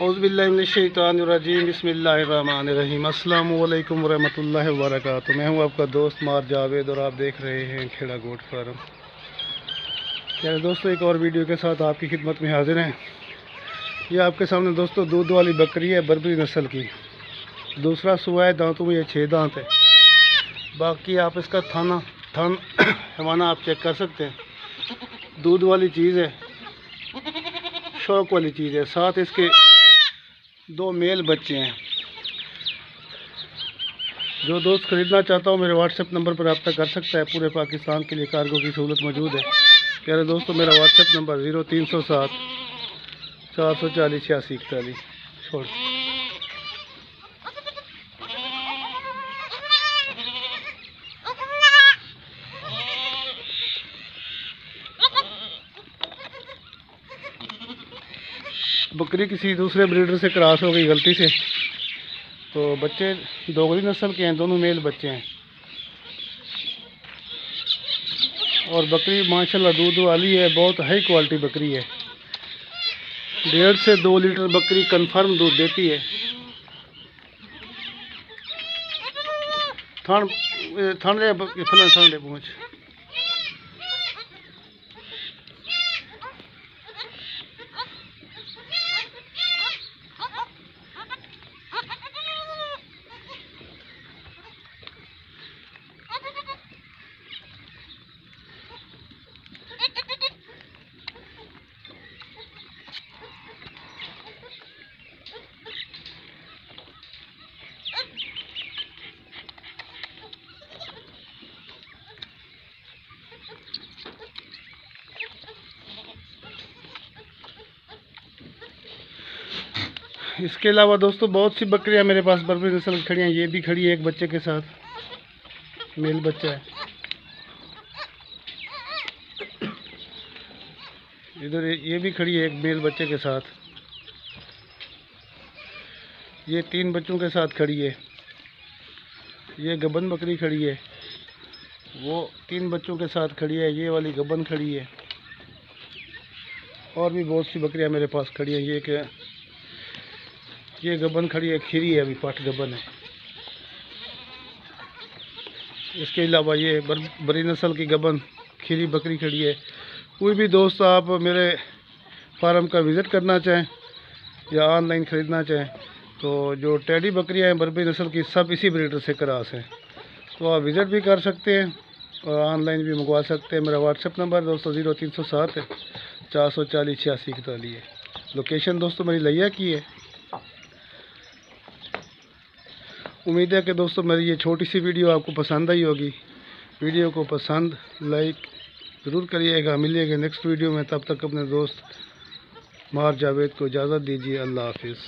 औज़ुबिल्लाहिमिनश्शैतानिर्रजीम बिस्मिल्लाहिर्रहमानिर्रहीम। अस्सलामु अलैकुम वरहमतुल्लाहि वबरकातुहू। मैं हूं आपका दोस्त मार जावेद और आप देख रहे हैं खेड़ा गोट फार्म। यार दोस्तों, एक और वीडियो के साथ आपकी खिदमत में हाजिर हैं। ये आपके सामने दोस्तों दूध वाली बकरी है, बर्बरी नस्ल की। दूसरा सुआ है, दांतों में ये 6 दांत है। बाकी आप इसका थन हवाना आप चेक कर सकते हैं। दूध वाली चीज़ है, शौक वाली चीज़ है। साथ इसके 2 मेल बच्चे हैं। जो दोस्त ख़रीदना चाहता हूँ मेरे व्हाट्सएप नंबर पर रब्ता कर सकता है। पूरे पाकिस्तान के लिए कार्गो की सहूलत मौजूद है। प्यारे दोस्तों, मेरा व्हाट्सएप नंबर 0307 440 86 41। छोड़ बकरी किसी दूसरे ब्रीडर से क्रॉस हो गई गलती से, तो बच्चे दोगली नस्ल के हैं, दोनों मेल बच्चे हैं। और बकरी माशाल्लाह दूध वाली है, बहुत हाई क्वालिटी बकरी है। 1.5 से 2 लीटर बकरी कंफर्म दूध देती है। ठंडे पहुँच इसके अलावा दोस्तों बहुत सी बकरियां मेरे पास बर्बरी नस्ल की खड़ी हैं। ये भी खड़ी है एक बच्चे के साथ, मेल बच्चा है। इधर ये भी खड़ी है एक मेल बच्चे के साथ। ये 3 बच्चों के साथ खड़ी है। ये गबन बकरी खड़ी है, वो 3 बच्चों के साथ खड़ी है। ये वाली गबन खड़ी है। और भी बहुत सी बकरियां मेरे पास खड़ी हैं। ये गबन खड़ी है, खीरी है, अभी पाठ गबन है। इसके अलावा ये बड़ी नस्ल की गबन खीरी बकरी खड़ी है। कोई भी दोस्त आप मेरे फार्म का विज़िट करना चाहें या ऑनलाइन ख़रीदना चाहें, तो जो टेडी बकरियां हैं बर्बरी नस्ल की, सब इसी ब्रीडर से क्रॉस हैं। तो आप विज़िट भी कर सकते हैं और ऑनलाइन भी मंगवा सकते हैं। मेरा व्हाट्सएप नंबर दोस्तों 0307 440 86 41 है। लोकेशन दोस्तों मेरी लिया की है। उम्मीद है कि दोस्तों मेरी ये छोटी सी वीडियो आपको पसंद आई होगी। वीडियो को पसंद लाइक ज़रूर करिएगा। मिलिएगा नेक्स्ट वीडियो में, तब तक अपने दोस्त मार जावेद को इजाज़त दीजिए। अल्लाह हाफिज़।